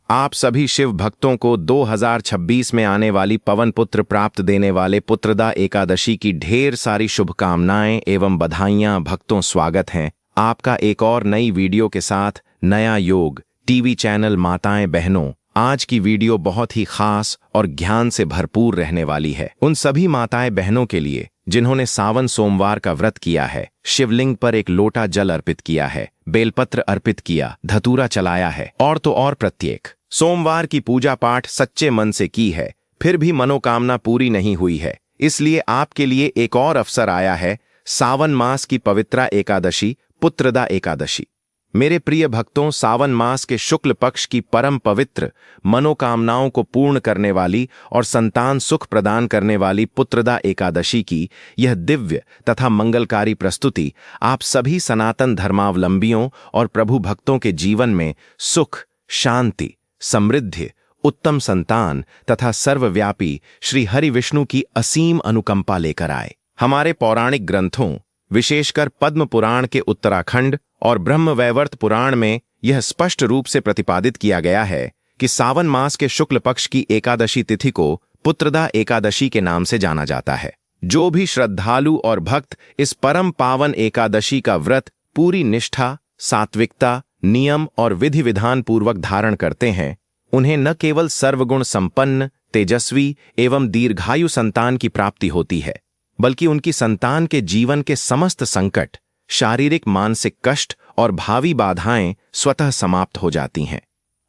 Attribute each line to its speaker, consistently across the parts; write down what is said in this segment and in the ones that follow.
Speaker 1: आप सभी शिव भक्तों को 2026 में आने वाली पवन पुत्र प्राप्त देने वाले पुत्रदा एकादशी की ढेर सारी शुभकामनाएं एवं बधाइयां। भक्तों, स्वागत है आपका एक और नई वीडियो के साथ। नया योग टीवी चैनल माताएं बहनों, आज की वीडियो बहुत ही खास और ज्ञान से भरपूर रहने वाली है। उन सभी माताएं बहनों के लिए जिन्होंने सावन सोमवार का व्रत किया है, शिवलिंग पर एक लोटा जल अर्पित किया है, बेलपत्र अर्पित किया, धतूरा चलाया है और तो और प्रत्येक सोमवार की पूजा पाठ सच्चे मन से की है, फिर भी मनोकामना पूरी नहीं हुई है। इसलिए आपके लिए एक और अवसर आया है, सावन मास की पवित्रा एकादशी, पुत्रदा एकादशी। मेरे प्रिय भक्तों, सावन मास के शुक्ल पक्ष की परम पवित्र, मनोकामनाओं को पूर्ण करने वाली और संतान सुख प्रदान करने वाली पुत्रदा एकादशी की यह दिव्य तथा मंगलकारी प्रस्तुति आप सभी सनातन धर्मावलंबियों और प्रभु भक्तों के जीवन में सुख, शांति, समृद्धि, उत्तम संतान तथा सर्वव्यापी श्री हरि विष्णु की असीम अनुकंपा लेकर आए। हमारे पौराणिक ग्रंथों, विशेषकर पद्म पुराण के उत्तराखंड और ब्रह्मवैवर्त पुराण में यह स्पष्ट रूप से प्रतिपादित किया गया है कि सावन मास के शुक्ल पक्ष की एकादशी तिथि को पुत्रदा एकादशी के नाम से जाना जाता है। जो भी श्रद्धालु और भक्त इस परम पावन एकादशी का व्रत पूरी निष्ठा, सात्विकता, नियम और विधि विधान पूर्वक धारण करते हैं, उन्हें न केवल सर्वगुण संपन्न, तेजस्वी एवं दीर्घायु संतान की प्राप्ति होती है, बल्कि उनकी संतान के जीवन के समस्त संकट, शारीरिक मानसिक कष्ट और भावी बाधाएं स्वतः समाप्त हो जाती हैं।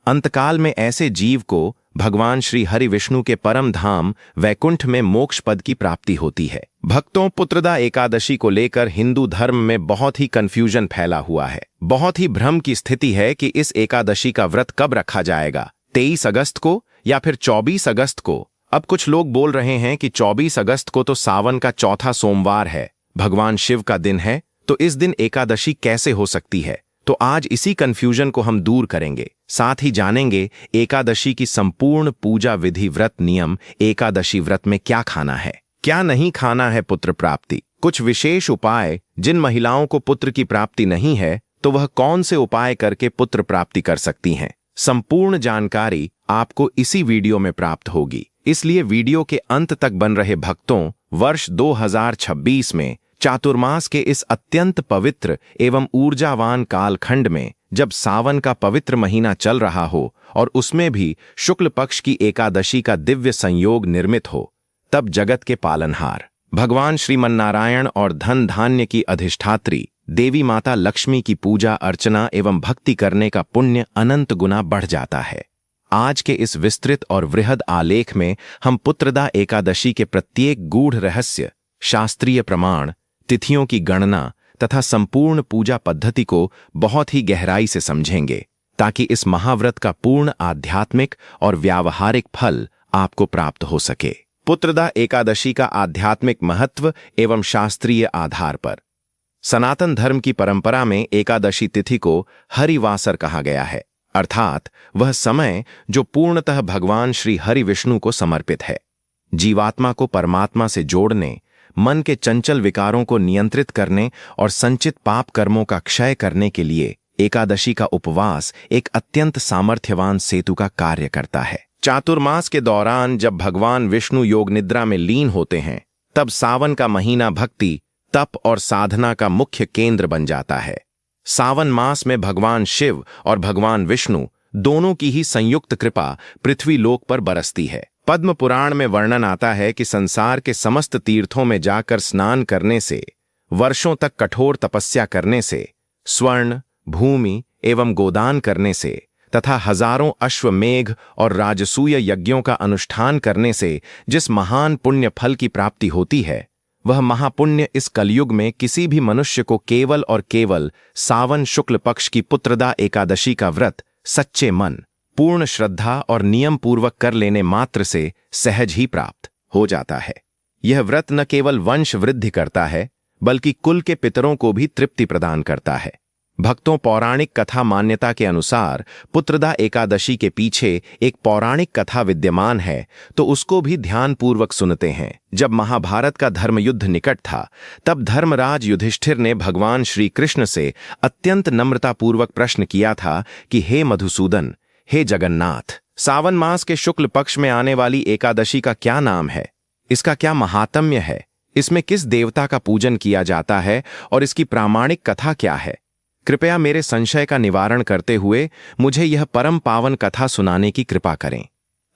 Speaker 1: अंतकाल में ऐसे जीव को भगवान श्री हरि विष्णु के परम धाम वैकुंठ में मोक्ष पद की प्राप्ति होती है। भक्तों, पुत्रदा एकादशी को लेकर हिंदू धर्म में बहुत ही कंफ्यूजन फैला हुआ है। बहुत ही भ्रम की स्थिति है कि इस एकादशी का व्रत कब रखा जाएगा, 23 अगस्त को या फिर 24 अगस्त को। अब कुछ लोग बोल रहे हैं कि 24 अगस्त को तो सावन का चौथा सोमवार है, भगवान शिव का दिन है, तो इस दिन एकादशी कैसे हो सकती है। तो आज इसी कंफ्यूजन को हम दूर करेंगे। साथ ही जानेंगे एकादशी की संपूर्ण पूजा विधि, व्रत नियम, एकादशी व्रत में क्या खाना है, क्या नहीं खाना है, पुत्र प्राप्ति, कुछ विशेष उपाय। जिन महिलाओं को पुत्र की प्राप्ति नहीं है तो वह कौन से उपाय करके पुत्र प्राप्ति कर सकती हैं। संपूर्ण जानकारी आपको इसी वीडियो में प्राप्त होगी, इसलिए वीडियो के अंत तक बन रहे भक्तों। वर्ष 2026 में चातुर्मास के इस अत्यंत पवित्र एवं ऊर्जावान कालखंड में, जब सावन का पवित्र महीना चल रहा हो और उसमें भी शुक्ल पक्ष की एकादशी का दिव्य संयोग निर्मित हो, तब जगत के पालनहार भगवान श्रीमन्नारायण और धन धान्य की अधिष्ठात्री देवी माता लक्ष्मी की पूजा अर्चना एवं भक्ति करने का पुण्य अनंत गुना बढ़ जाता है। आज के इस विस्तृत और वृहद आलेख में हम पुत्रदा एकादशी के प्रत्येक गूढ़ रहस्य, शास्त्रीय प्रमाण, तिथियों की गणना तथा संपूर्ण पूजा पद्धति को बहुत ही गहराई से समझेंगे, ताकि इस महाव्रत का पूर्ण आध्यात्मिक और व्यावहारिक फल आपको प्राप्त हो सके। पुत्रदा एकादशी का आध्यात्मिक महत्व एवं शास्त्रीय आधार पर सनातन धर्म की परंपरा में एकादशी तिथि को हरिवासर कहा गया है, अर्थात वह समय जो पूर्णतः भगवान श्री हरि विष्णु को समर्पित है। जीवात्मा को परमात्मा से जोड़ने, मन के चंचल विकारों को नियंत्रित करने और संचित पाप कर्मों का क्षय करने के लिए एकादशी का उपवास एक अत्यंत सामर्थ्यवान सेतु का कार्य करता है। चातुर्मास के दौरान जब भगवान विष्णु योग निद्रा में लीन होते हैं, तब सावन का महीना भक्ति, तप और साधना का मुख्य केंद्र बन जाता है। सावन मास में भगवान शिव और भगवान विष्णु दोनों की ही संयुक्त कृपा पृथ्वी लोक पर बरसती है। पद्म पुराण में वर्णन आता है कि संसार के समस्त तीर्थों में जाकर स्नान करने से, वर्षों तक कठोर तपस्या करने से, स्वर्ण, भूमि एवं गोदान करने से तथा हजारों अश्वमेघ और राजसूय यज्ञों का अनुष्ठान करने से जिस महान पुण्य फल की प्राप्ति होती है, वह महापुण्य इस कलयुग में किसी भी मनुष्य को केवल और केवल सावन शुक्ल पक्ष की पुत्रदा एकादशी का व्रत सच्चे मन, पूर्ण श्रद्धा और नियम पूर्वक कर लेने मात्र से सहज ही प्राप्त हो जाता है। यह व्रत न केवल वंश वृद्धि करता है, बल्कि कुल के पितरों को भी तृप्ति प्रदान करता है। भक्तों, पौराणिक कथा मान्यता के अनुसार पुत्रदा एकादशी के पीछे एक पौराणिक कथा विद्यमान है, तो उसको भी ध्यानपूर्वक सुनते हैं। जब महाभारत का धर्मयुद्ध निकट था, तब धर्मराज युधिष्ठिर ने भगवान श्री कृष्ण से अत्यंत नम्रतापूर्वक प्रश्न किया था कि हे मधुसूदन, हे जगन्नाथ, सावन मास के शुक्ल पक्ष में आने वाली एकादशी का क्या नाम है? इसका क्या महात्म्य है? इसमें किस देवता का पूजन किया जाता है और इसकी प्रामाणिक कथा क्या है? कृपया मेरे संशय का निवारण करते हुए मुझे यह परम पावन कथा सुनाने की कृपा करें।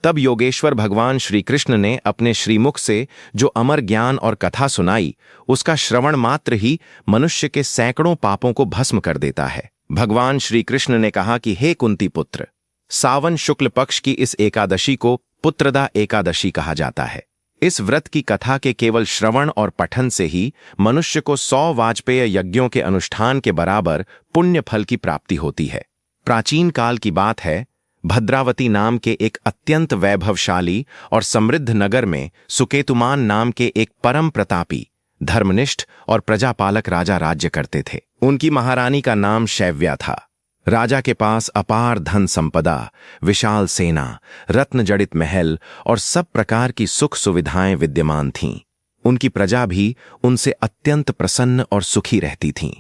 Speaker 1: तब योगेश्वर भगवान श्री कृष्ण ने अपने श्रीमुख से जो अमर ज्ञान और कथा सुनाई, उसका श्रवण मात्र ही मनुष्य के सैकड़ों पापों को भस्म कर देता है। भगवान श्री कृष्ण ने कहा कि हे कुंती पुत्र, सावन शुक्ल पक्ष की इस एकादशी को पुत्रदा एकादशी कहा जाता है। इस व्रत की कथा के केवल श्रवण और पठन से ही मनुष्य को 100 वाजपेय यज्ञों के अनुष्ठान के बराबर पुण्य फल की प्राप्ति होती है। प्राचीन काल की बात है, भद्रावती नाम के एक अत्यंत वैभवशाली और समृद्ध नगर में सुकेतुमान नाम के एक परम प्रतापी, धर्मनिष्ठ और प्रजापालक राजा राज्य करते थे। उनकी महारानी का नाम शैव्या था। राजा के पास अपार धन संपदा, विशाल सेना, रत्न जड़ित महल और सब प्रकार की सुख सुविधाएं विद्यमान थीं। उनकी प्रजा भी उनसे अत्यंत प्रसन्न और सुखी रहती थीं।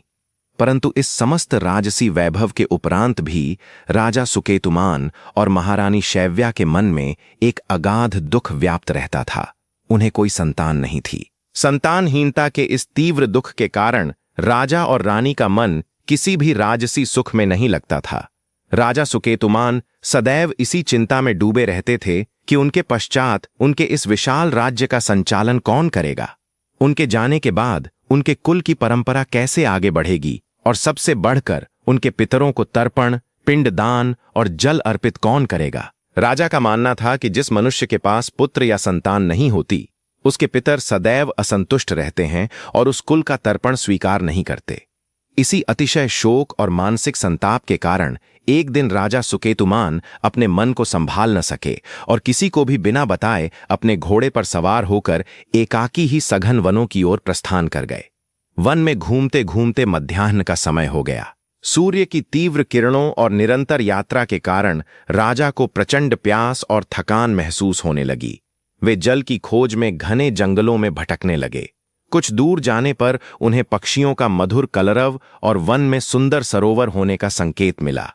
Speaker 1: परंतु इस समस्त राजसी वैभव के उपरांत भी राजा सुकेतुमान और महारानी शैव्या के मन में एक अगाध दुख व्याप्त रहता था। उन्हें कोई संतान नहीं थी। संतानहीनता के इस तीव्र दुख के कारण राजा और रानी का मन किसी भी राजसी सुख में नहीं लगता था। राजा सुकेतुमान सदैव इसी चिंता में डूबे रहते थे कि उनके पश्चात उनके इस विशाल राज्य का संचालन कौन करेगा, उनके जाने के बाद उनके कुल की परंपरा कैसे आगे बढ़ेगी, और सबसे बढ़कर उनके पितरों को तर्पण, पिंडदान और जल अर्पित कौन करेगा। राजा का मानना था कि जिस मनुष्य के पास पुत्र या संतान नहीं होती, उसके पितर सदैव असंतुष्ट रहते हैं और उस कुल का तर्पण स्वीकार नहीं करते। इसी अतिशय शोक और मानसिक संताप के कारण एक दिन राजा सुकेतुमान अपने मन को संभाल न सके और किसी को भी बिना बताए अपने घोड़े पर सवार होकर एकाकी ही सघन वनों की ओर प्रस्थान कर गए। वन में घूमते घूमते मध्याह्न का समय हो गया। सूर्य की तीव्र किरणों और निरंतर यात्रा के कारण राजा को प्रचंड प्यास और थकान महसूस होने लगी। वे जल की खोज में घने जंगलों में भटकने लगे। कुछ दूर जाने पर उन्हें पक्षियों का मधुर कलरव और वन में सुंदर सरोवर होने का संकेत मिला।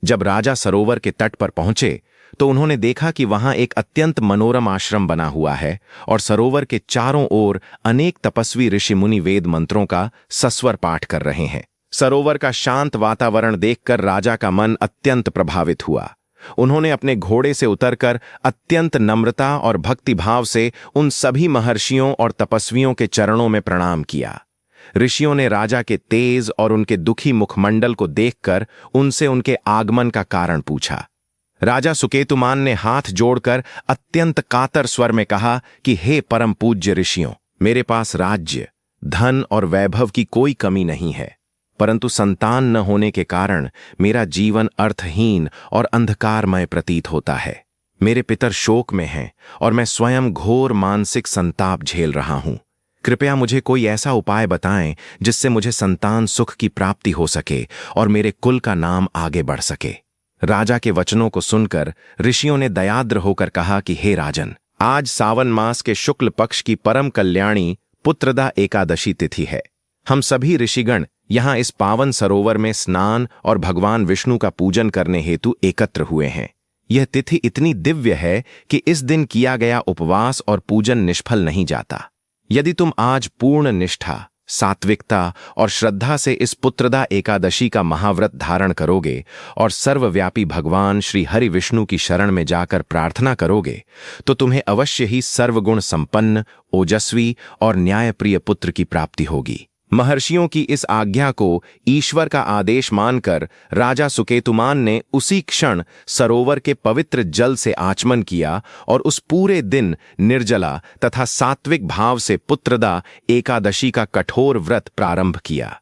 Speaker 1: जब राजा सरोवर के तट पर पहुंचे तो उन्होंने देखा कि वहां एक अत्यंत मनोरम आश्रम बना हुआ है और सरोवर के चारों ओर अनेक तपस्वी ऋषि मुनि वेद मंत्रों का सस्वर पाठ कर रहे हैं। सरोवर का शांत वातावरण देखकर राजा का मन अत्यंत प्रभावित हुआ। उन्होंने अपने घोड़े से उतरकर अत्यंत नम्रता और भक्तिभाव से उन सभी महर्षियों और तपस्वियों के चरणों में प्रणाम किया। ऋषियों ने राजा के तेज और उनके दुखी मुखमंडल को देखकर उनसे उनके आगमन का कारण पूछा। राजा सुकेतुमान ने हाथ जोड़कर अत्यंत कातर स्वर में कहा कि हे परम पूज्य ऋषियों, मेरे पास राज्य, धन और वैभव की कोई कमी नहीं है, परंतु संतान न होने के कारण मेरा जीवन अर्थहीन और अंधकारमय प्रतीत होता है। मेरे पितर शोक में हैं और मैं स्वयं घोर मानसिक संताप झेल रहा हूं। कृपया मुझे कोई ऐसा उपाय बताएं जिससे मुझे संतान सुख की प्राप्ति हो सके और मेरे कुल का नाम आगे बढ़ सके। राजा के वचनों को सुनकर ऋषियों ने दयाद्र होकर कहा कि हे राजन, आज सावन मास के शुक्ल पक्ष की परम कल्याणी पुत्रदा एकादशी तिथि है। हम सभी ऋषिगण यहाँ इस पावन सरोवर में स्नान और भगवान विष्णु का पूजन करने हेतु एकत्र हुए हैं। यह तिथि इतनी दिव्य है कि इस दिन किया गया उपवास और पूजन निष्फल नहीं जाता। यदि तुम आज पूर्ण निष्ठा, सात्विकता और श्रद्धा से इस पुत्रदा एकादशी का महाव्रत धारण करोगे और सर्वव्यापी भगवान श्री हरि विष्णु की शरण में जाकर प्रार्थना करोगे, तो तुम्हें अवश्य ही सर्वगुण संपन्न, ओजस्वी और न्यायप्रिय पुत्र की प्राप्ति होगी। महर्षियों की इस आज्ञा को ईश्वर का आदेश मानकर राजा सुकेतुमान ने उसी क्षण सरोवर के पवित्र जल से आचमन किया और उस पूरे दिन निर्जला तथा सात्विक भाव से पुत्रदा एकादशी का कठोर व्रत प्रारंभ किया।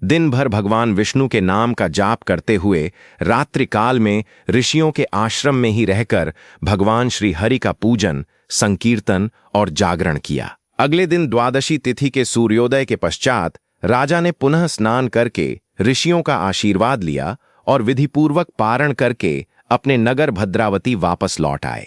Speaker 1: दिन भर भगवान विष्णु के नाम का जाप करते हुए रात्रि काल में ऋषियों के आश्रम में ही रहकर भगवान श्री हरि का पूजन, संकीर्तन और जागरण किया। अगले दिन द्वादशी तिथि के सूर्योदय के पश्चात राजा ने पुनः स्नान करके ऋषियों का आशीर्वाद लिया और विधिपूर्वक पारण करके अपने नगर भद्रावती वापस लौट आए।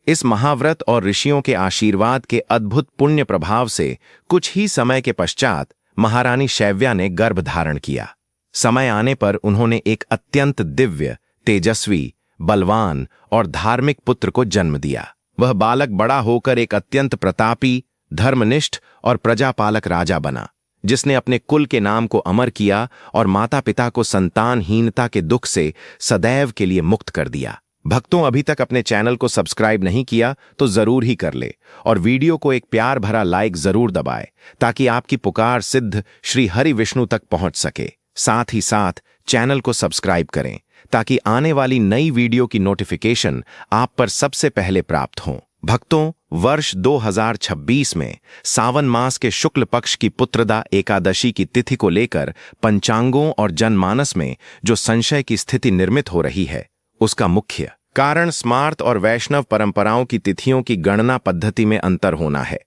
Speaker 1: इस महाव्रत और ऋषियों के आशीर्वाद के अद्भुत पुण्य प्रभाव से कुछ ही समय के पश्चात महारानी शैव्या ने गर्भ धारण किया। समय आने पर उन्होंने एक अत्यंत दिव्य, तेजस्वी, बलवान और धार्मिक पुत्र को जन्म दिया। वह बालक बड़ा होकर एक अत्यंत प्रतापी, धर्मनिष्ठ और प्रजापालक राजा बना, जिसने अपने कुल के नाम को अमर किया और माता पिता को संतानहीनता के दुख से सदैव के लिए मुक्त कर दिया। भक्तों, अभी तक अपने चैनल को सब्सक्राइब नहीं किया तो जरूर ही कर ले और वीडियो को एक प्यार भरा लाइक जरूर दबाए, ताकि आपकी पुकार सिद्ध श्री हरि विष्णु तक पहुंच सके। साथ ही साथ चैनल को सब्सक्राइब करें, ताकि आने वाली नई वीडियो की नोटिफिकेशन आप पर सबसे पहले प्राप्त हो। भक्तों, वर्ष 2026 में सावन मास के शुक्ल पक्ष की पुत्रदा एकादशी की तिथि को लेकर पंचांगों और जनमानस में जो संशय की स्थिति निर्मित हो रही है, उसका मुख्य कारण स्मार्त और वैष्णव परंपराओं की तिथियों की गणना पद्धति में अंतर होना है।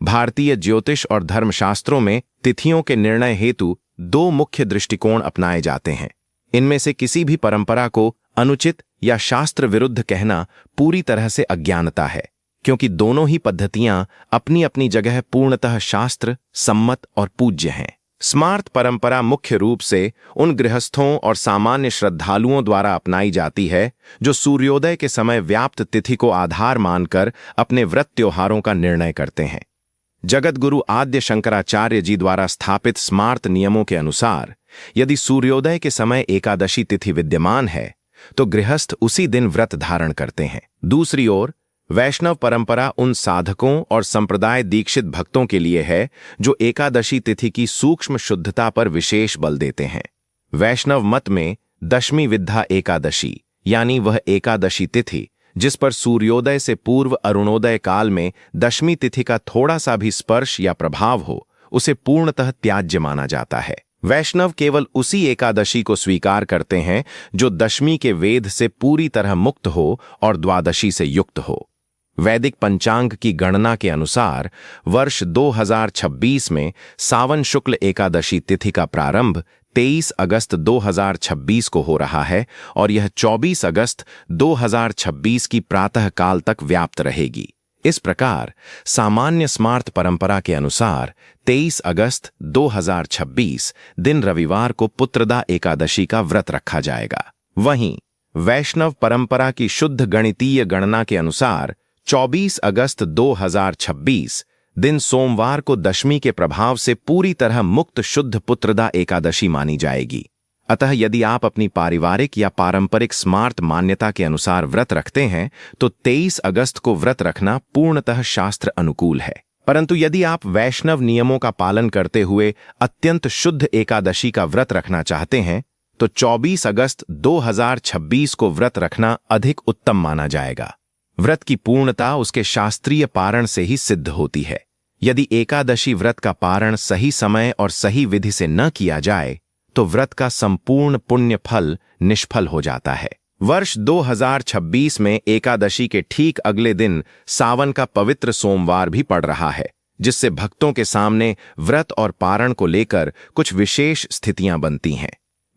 Speaker 1: भारतीय ज्योतिष और धर्मशास्त्रों में तिथियों के निर्णय हेतु दो मुख्य दृष्टिकोण अपनाए जाते हैं। इनमें से किसी भी परंपरा को अनुचित या शास्त्र विरुद्ध कहना पूरी तरह से अज्ञानता है, क्योंकि दोनों ही पद्धतियां अपनी अपनी जगह पूर्णतः शास्त्र सम्मत और पूज्य हैं। स्मार्त परंपरा मुख्य रूप से उन गृहस्थों और सामान्य श्रद्धालुओं द्वारा अपनाई जाती है जो सूर्योदय के समय व्याप्त तिथि को आधार मानकर अपने व्रत त्योहारों का निर्णय करते हैं। जगतगुरु आद्य शंकराचार्य जी द्वारा स्थापित स्मार्त नियमों के अनुसार यदि सूर्योदय के समय एकादशी तिथि विद्यमान है तो गृहस्थ उसी दिन व्रत धारण करते हैं। दूसरी ओर वैष्णव परंपरा उन साधकों और संप्रदाय दीक्षित भक्तों के लिए है जो एकादशी तिथि की सूक्ष्म शुद्धता पर विशेष बल देते हैं। वैष्णव मत में दशमी विद्या एकादशी यानी वह एकादशी तिथि जिस पर सूर्योदय से पूर्व अरुणोदय काल में दशमी तिथि का थोड़ा सा भी स्पर्श या प्रभाव हो, उसे पूर्णतः त्याज्य माना जाता है। वैष्णव केवल उसी एकादशी को स्वीकार करते हैं जो दशमी के वेद से पूरी तरह मुक्त हो और द्वादशी से युक्त हो। वैदिक पंचांग की गणना के अनुसार वर्ष 2026 में सावन शुक्ल एकादशी तिथि का प्रारंभ 23 अगस्त 2026 को हो रहा है और यह 24 अगस्त 2026 की प्रातः काल तक व्याप्त रहेगी। इस प्रकार सामान्य स्मार्त परंपरा के अनुसार 23 अगस्त 2026 दिन रविवार को पुत्रदा एकादशी का व्रत रखा जाएगा। वहीं वैष्णव परंपरा की शुद्ध गणितीय गणना के अनुसार 24 अगस्त 2026 दिन सोमवार को दशमी के प्रभाव से पूरी तरह मुक्त शुद्ध पुत्रदा एकादशी मानी जाएगी। अतः यदि आप अपनी पारिवारिक या पारंपरिक स्मार्त मान्यता के अनुसार व्रत रखते हैं तो 23 अगस्त को व्रत रखना पूर्णतः शास्त्र अनुकूल है। परंतु यदि आप वैष्णव नियमों का पालन करते हुए अत्यंत शुद्ध एकादशी का व्रत रखना चाहते हैं तो 24 अगस्त 2026 को व्रत रखना अधिक उत्तम माना जाएगा। व्रत की पूर्णता उसके शास्त्रीय पारण से ही सिद्ध होती है। यदि एकादशी व्रत का पारण सही समय और सही विधि से न किया जाए तो व्रत का संपूर्ण पुण्य फल निष्फल हो जाता है। वर्ष 2026 में एकादशी के ठीक अगले दिन सावन का पवित्र सोमवार भी पड़ रहा है, जिससे भक्तों के सामने व्रत और पारण को लेकर कुछ विशेष स्थितियां बनती हैं।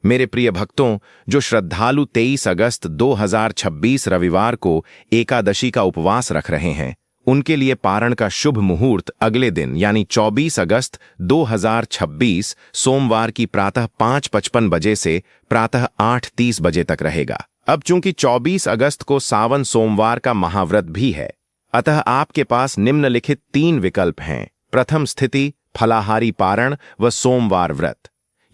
Speaker 1: मेरे प्रिय भक्तों, जो श्रद्धालु 23 अगस्त 2026 रविवार को एकादशी का उपवास रख रहे हैं, उनके लिए पारण का शुभ मुहूर्त अगले दिन यानी 24 अगस्त 2026 सोमवार की प्रातः 5:55 बजे से प्रातः 8:30 बजे तक रहेगा। अब चूंकि 24 अगस्त को सावन सोमवार का महाव्रत भी है, अतः आपके पास निम्नलिखित 3 विकल्प हैं। प्रथम स्थिति फलाहारी पारण व सोमवार व्रत।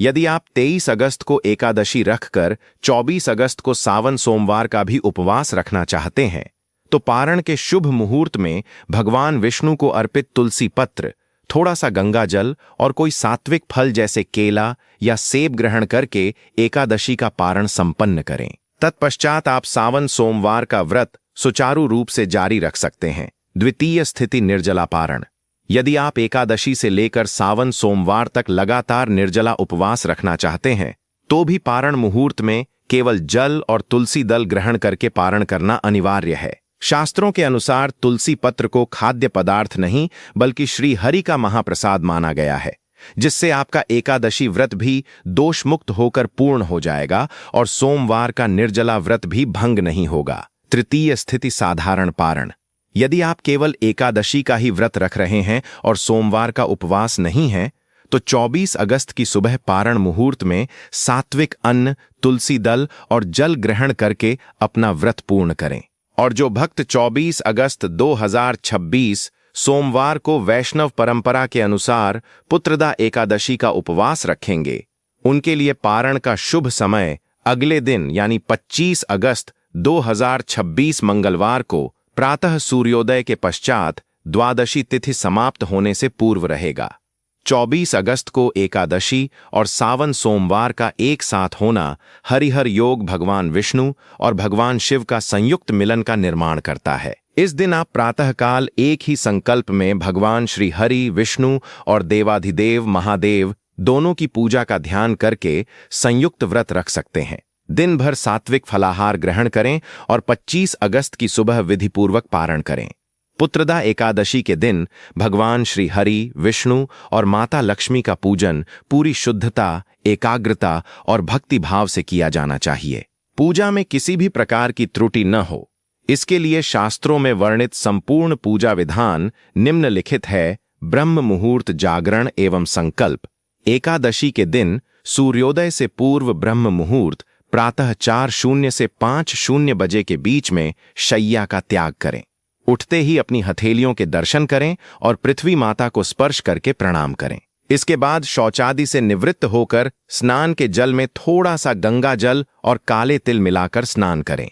Speaker 1: यदि आप 23 अगस्त को एकादशी रखकर 24 अगस्त को सावन सोमवार का भी उपवास रखना चाहते हैं तो पारण के शुभ मुहूर्त में भगवान विष्णु को अर्पित तुलसी पत्र, थोड़ा सा गंगा जल और कोई सात्विक फल जैसे केला या सेब ग्रहण करके एकादशी का पारण संपन्न करें। तत्पश्चात आप सावन सोमवार का व्रत सुचारू रूप से जारी रख सकते हैं। द्वितीय स्थिति निर्जला पारण। यदि आप एकादशी से लेकर सावन सोमवार तक लगातार निर्जला उपवास रखना चाहते हैं तो भी पारण मुहूर्त में केवल जल और तुलसी दल ग्रहण करके पारण करना अनिवार्य है। शास्त्रों के अनुसार तुलसी पत्र को खाद्य पदार्थ नहीं बल्कि श्री हरि का महाप्रसाद माना गया है, जिससे आपका एकादशी व्रत भी दोष मुक्त होकर पूर्ण हो जाएगा और सोमवार का निर्जला व्रत भी भंग नहीं होगा। तृतीय स्थिति साधारण पारण। यदि आप केवल एकादशी का ही व्रत रख रहे हैं और सोमवार का उपवास नहीं है तो 24 अगस्त की सुबह पारण मुहूर्त में सात्विक अन्न, तुलसी दल और जल ग्रहण करके अपना व्रत पूर्ण करें। और जो भक्त 24 अगस्त 2026 सोमवार को वैष्णव परंपरा के अनुसार पुत्रदा एकादशी का उपवास रखेंगे, उनके लिए पारण का शुभ समय अगले दिन यानी 25 अगस्त 2026 मंगलवार को प्रातः सूर्योदय के पश्चात द्वादशी तिथि समाप्त होने से पूर्व रहेगा। 24 अगस्त को एकादशी और सावन सोमवार का एक साथ होना हरिहर योग भगवान विष्णु और भगवान शिव का संयुक्त मिलन का निर्माण करता है। इस दिन आप प्रातःकाल एक ही संकल्प में भगवान श्री हरि, विष्णु और देवाधिदेव महादेव दोनों की पूजा का ध्यान करके संयुक्त व्रत रख सकते हैं। दिन भर सात्विक फलाहार ग्रहण करें और 25 अगस्त की सुबह विधिपूर्वक पारण करें। पुत्रदा एकादशी के दिन भगवान श्री हरि, विष्णु और माता लक्ष्मी का पूजन पूरी शुद्धता, एकाग्रता और भक्ति भाव से किया जाना चाहिए। पूजा में किसी भी प्रकार की त्रुटि न हो, इसके लिए शास्त्रों में वर्णित संपूर्ण पूजा विधान निम्नलिखित है। ब्रह्म मुहूर्त जागरण एवं संकल्प। एकादशी के दिन सूर्योदय से पूर्व ब्रह्म मुहूर्त प्रातः 4:00 से 5:00 बजे के बीच में शैया का त्याग करें। उठते ही अपनी हथेलियों के दर्शन करें और पृथ्वी माता को स्पर्श करके प्रणाम करें। इसके बाद शौचादि से निवृत्त होकर स्नान के जल में थोड़ा सा गंगा जल और काले तिल मिलाकर स्नान करें।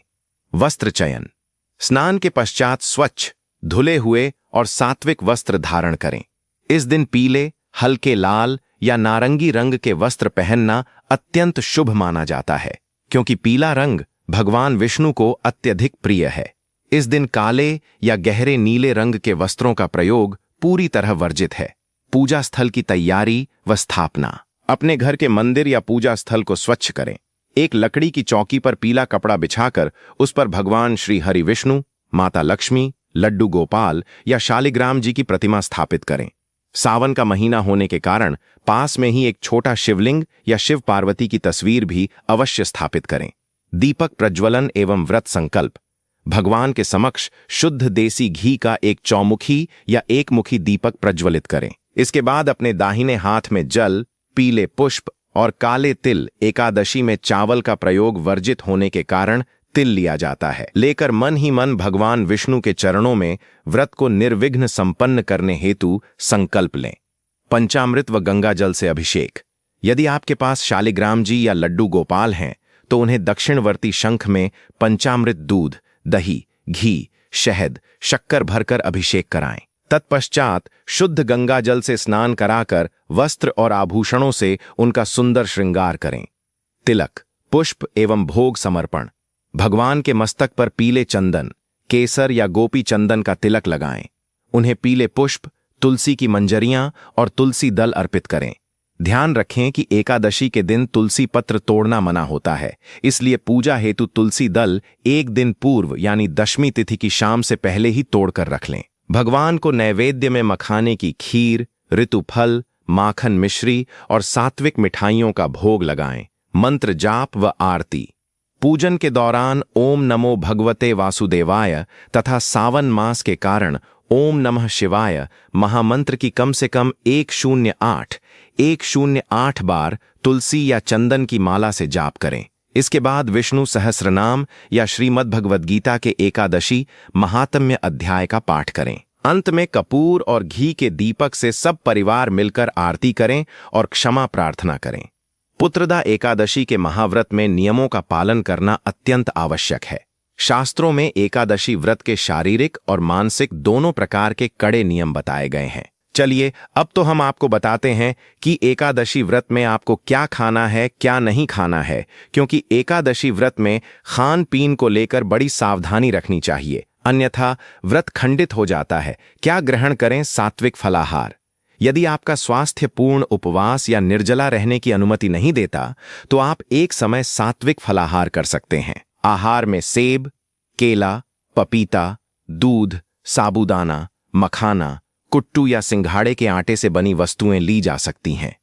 Speaker 1: वस्त्र चयन। स्नान के पश्चात स्वच्छ, धुले हुए और सात्विक वस्त्र धारण करें। इस दिन पीले, हल्के लाल या नारंगी रंग के वस्त्र पहनना अत्यंत शुभ माना जाता है, क्योंकि पीला रंग भगवान विष्णु को अत्यधिक प्रिय है। इस दिन काले या गहरे नीले रंग के वस्त्रों का प्रयोग पूरी तरह वर्जित है। पूजा स्थल की तैयारी व स्थापना। अपने घर के मंदिर या पूजा स्थल को स्वच्छ करें। एक लकड़ी की चौकी पर पीला कपड़ा बिछाकर उस पर भगवान श्री हरि विष्णु, माता लक्ष्मी, लड्डू गोपाल या शालिग्राम जी की प्रतिमा स्थापित करें। सावन का महीना होने के कारण पास में ही एक छोटा शिवलिंग या शिव पार्वती की तस्वीर भी अवश्य स्थापित करें। दीपक प्रज्वलन एवं व्रत संकल्प। भगवान के समक्ष शुद्ध देसी घी का एक चौमुखी या एकमुखी दीपक प्रज्वलित करें। इसके बाद अपने दाहिने हाथ में जल, पीले पुष्प और काले तिल, एकादशी में चावल का प्रयोग वर्जित होने के कारण तिल लिया जाता है, लेकर मन ही मन भगवान विष्णु के चरणों में व्रत को निर्विघ्न संपन्न करने हेतु संकल्प लें। पंचामृत व गंगा जल से अभिषेक। यदि आपके पास शालिग्राम जी या लड्डू गोपाल हैं तो उन्हें दक्षिणवर्ती शंख में पंचामृत दूध, दही, घी, शहद, शक्कर भरकर अभिषेक कराएं। तत्पश्चात शुद्ध गंगा जल से स्नान कराकर वस्त्र और आभूषणों से उनका सुंदर श्रृंगार करें। तिलक, पुष्प एवं भोग समर्पण। भगवान के मस्तक पर पीले चंदन, केसर या गोपी चंदन का तिलक लगाएं। उन्हें पीले पुष्प, तुलसी की मंजरियां और तुलसी दल अर्पित करें। ध्यान रखें कि एकादशी के दिन तुलसी पत्र तोड़ना मना होता है, इसलिए पूजा हेतु तुलसी दल एक दिन पूर्व यानी दशमी तिथि की शाम से पहले ही तोड़कर रख लें। भगवान को नैवेद्य में मखाने की खीर, ऋतुफल, माखन मिश्री और सात्विक मिठाइयों का भोग लगाएं। मंत्र जाप व आरती। पूजन के दौरान ओम नमो भगवते वासुदेवाय तथा सावन मास के कारण ओम नमः शिवाय महामंत्र की कम से कम 108 बार तुलसी या चंदन की माला से जाप करें। इसके बाद विष्णु सहस्रनाम या श्रीमद् भगवद गीता के एकादशी महात्म्य अध्याय का पाठ करें। अंत में कपूर और घी के दीपक से सब परिवार मिलकर आरती करें और क्षमा प्रार्थना करें। पुत्रदा एकादशी के महाव्रत में नियमों का पालन करना अत्यंत आवश्यक है। शास्त्रों में एकादशी व्रत के शारीरिक और मानसिक दोनों प्रकार के कड़े नियम बताए गए हैं। चलिए अब तो हम आपको बताते हैं कि एकादशी व्रत में आपको क्या खाना है, क्या नहीं खाना है, क्योंकि एकादशी व्रत में खान पीन को लेकर बड़ी सावधानी रखनी चाहिए, अन्यथा व्रत खंडित हो जाता है। क्या ग्रहण करें? सात्विक फलाहार। यदि आपका स्वास्थ्य पूर्ण उपवास या निर्जला रहने की अनुमति नहीं देता तो आप एक समय सात्विक फलाहार कर सकते हैं। आहार में सेब, केला, पपीता, दूध, साबूदाना, मखाना, कुट्टू या सिंघाड़े के आटे से बनी वस्तुएं ली जा सकती हैं।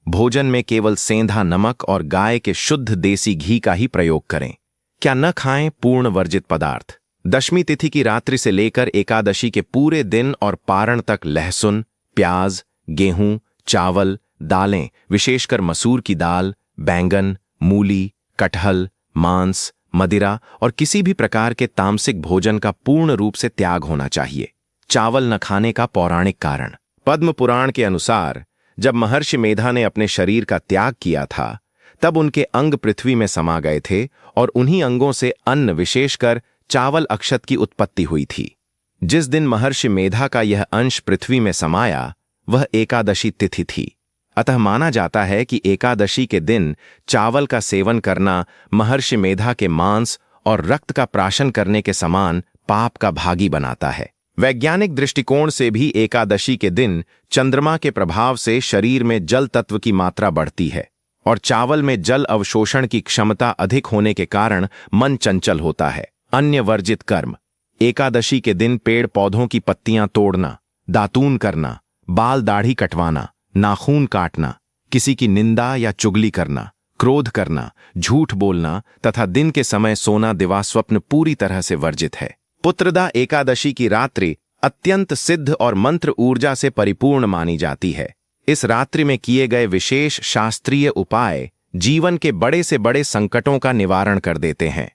Speaker 1: भोजन में केवल सेंधा नमक और गाय के शुद्ध देसी घी का ही प्रयोग करें। क्या न खाएं? पूर्ण वर्जित पदार्थ। दशमी तिथि की रात्रि से लेकर एकादशी के पूरे दिन और पारण तक लहसुन, प्याज, गेहूं, चावल, दालें, विशेषकर मसूर की दाल, बैंगन, मूली, कटहल, मांस, मदिरा और किसी भी प्रकार के तामसिक भोजन का पूर्ण रूप से त्याग होना चाहिए। चावल न खाने का पौराणिक कारण। पद्म पुराण के अनुसार जब महर्षि मेधा ने अपने शरीर का त्याग किया था, तब उनके अंग पृथ्वी में समा गए थे और उन्हीं अंगों से अन्न, विशेषकर चावल अक्षत की उत्पत्ति हुई थी। जिस दिन महर्षि मेधा का यह अंश पृथ्वी में समाया, वह एकादशी तिथि थी। अतः माना जाता है कि एकादशी के दिन चावल का सेवन करना महर्षि मेधा के मांस और रक्त का प्राशन करने के समान पाप का भागी बनाता है। वैज्ञानिक दृष्टिकोण से भी एकादशी के दिन चंद्रमा के प्रभाव से शरीर में जल तत्व की मात्रा बढ़ती है और चावल में जल अवशोषण की क्षमता अधिक होने के कारण मन चंचल होता है। अन्य वर्जित कर्म। एकादशी के दिन पेड़ पौधों की पत्तियां तोड़ना, दातून करना, बाल दाढ़ी कटवाना, नाखून काटना, किसी की निंदा या चुगली करना, क्रोध करना, झूठ बोलना तथा दिन के समय सोना दिवास्वप्न पूरी तरह से वर्जित है। पुत्रदा एकादशी की रात्रि अत्यंत सिद्ध और मंत्र ऊर्जा से परिपूर्ण मानी जाती है। इस रात्रि में किए गए विशेष शास्त्रीय उपाय जीवन के बड़े से बड़े संकटों का निवारण कर देते हैं।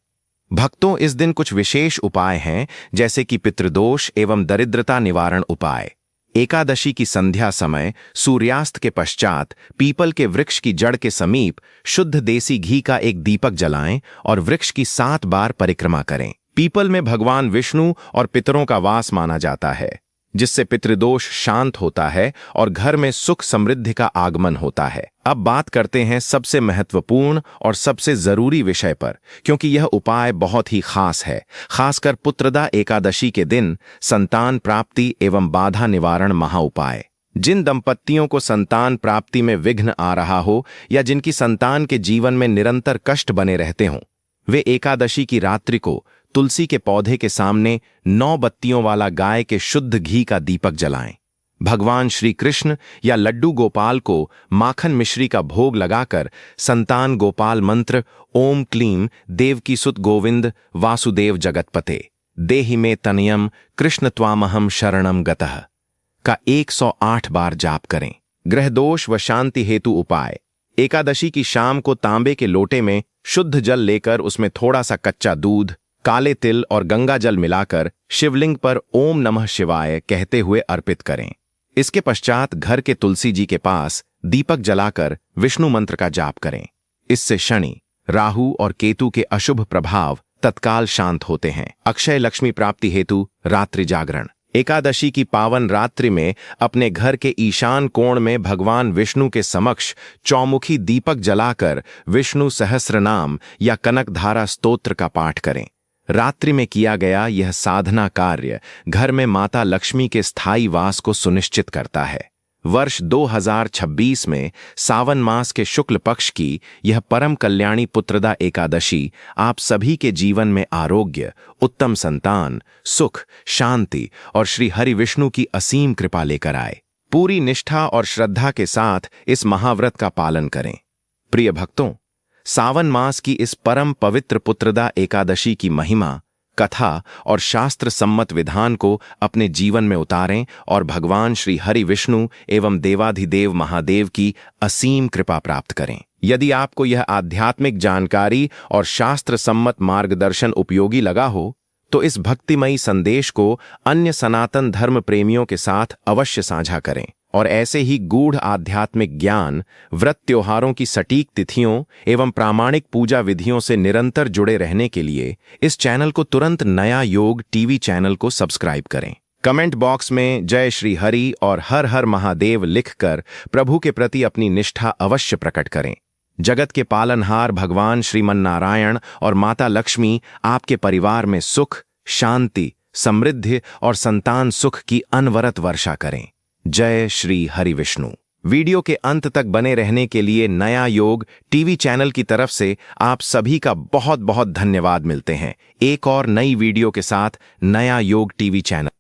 Speaker 1: भक्तों, इस दिन कुछ विशेष उपाय हैं, जैसे कि पितृदोष एवं दरिद्रता निवारण उपाय। एकादशी की संध्या समय सूर्यास्त के पश्चात पीपल के वृक्ष की जड़ के समीप शुद्ध देसी घी का एक दीपक जलाएं और वृक्ष की 7 बार परिक्रमा करें। पीपल में भगवान विष्णु और पितरों का वास माना जाता है, जिससे पितृदोष शांत होता है और घर में सुख समृद्धि का आगमन होता है। अब बात करते हैं सबसे महत्वपूर्ण और सबसे जरूरी विषय पर, क्योंकि यह उपाय बहुत ही खास है। खासकर पुत्रदा एकादशी के दिन संतान प्राप्ति एवं बाधा निवारण महाउपाय। जिन दंपत्तियों को संतान प्राप्ति में विघ्न आ रहा हो या जिनकी संतान के जीवन में निरंतर कष्ट बने रहते हों, वे एकादशी की रात्रि को तुलसी के पौधे के सामने 9 बत्तियों वाला गाय के शुद्ध घी का दीपक जलाएं। भगवान श्री कृष्ण या लड्डू गोपाल को माखन मिश्री का भोग लगाकर संतान गोपाल मंत्र ओम क्लीम देवकीसुत गोविंद वासुदेव जगतपते देहि में तनयम कृष्ण त्वामहम शरणम गतः का 108 बार जाप करें। ग्रह दोष व शांति हेतु उपाय। एकादशी की शाम को तांबे के लोटे में शुद्ध जल लेकर उसमें थोड़ा सा कच्चा दूध, काले तिल और गंगा जल मिलाकर शिवलिंग पर ओम नमः शिवाय कहते हुए अर्पित करें। इसके पश्चात घर के तुलसी जी के पास दीपक जलाकर विष्णु मंत्र का जाप करें। इससे शनि, राहु और केतु के अशुभ प्रभाव तत्काल शांत होते हैं। अक्षय लक्ष्मी प्राप्ति हेतु रात्रि जागरण। एकादशी की पावन रात्रि में अपने घर के ईशान कोण में भगवान विष्णु के समक्ष चौमुखी दीपक जलाकर विष्णु सहस्रनाम या कनकधारा स्तोत्र का पाठ करें। रात्रि में किया गया यह साधना कार्य घर में माता लक्ष्मी के स्थायी वास को सुनिश्चित करता है। वर्ष 2026 में सावन मास के शुक्ल पक्ष की यह परम कल्याणी पुत्रदा एकादशी आप सभी के जीवन में आरोग्य, उत्तम संतान, सुख, शांति और श्री हरि विष्णु की असीम कृपा लेकर आए। पूरी निष्ठा और श्रद्धा के साथ इस महाव्रत का पालन करें। प्रिय भक्तों, सावन मास की इस परम पवित्र पुत्रदा एकादशी की महिमा, कथा और शास्त्र सम्मत विधान को अपने जीवन में उतारें और भगवान श्री हरि विष्णु एवं देवाधिदेव महादेव की असीम कृपा प्राप्त करें। यदि आपको यह आध्यात्मिक जानकारी और शास्त्र सम्मत मार्गदर्शन उपयोगी लगा हो, तो इस भक्तिमयी संदेश को अन्य सनातन धर्म प्रेमियों के साथ अवश्य साझा करें और ऐसे ही गूढ़ आध्यात्मिक ज्ञान, व्रत त्योहारों की सटीक तिथियों एवं प्रामाणिक पूजा विधियों से निरंतर जुड़े रहने के लिए इस चैनल को तुरंत नया योग टीवी चैनल को सब्सक्राइब करें। कमेंट बॉक्स में जय श्री हरि और हर हर महादेव लिखकर प्रभु के प्रति अपनी निष्ठा अवश्य प्रकट करें। जगत के पालनहार भगवान श्रीमन्नारायण और माता लक्ष्मी आपके परिवार में सुख, शांति, समृद्धि और संतान सुख की अनवरत वर्षा करें। जय श्री हरि विष्णु। वीडियो के अंत तक बने रहने के लिए नया योग टीवी चैनल की तरफ से आप सभी का बहुत बहुत धन्यवाद। मिलते हैं एक और नई वीडियो के साथ नया योग टीवी चैनल।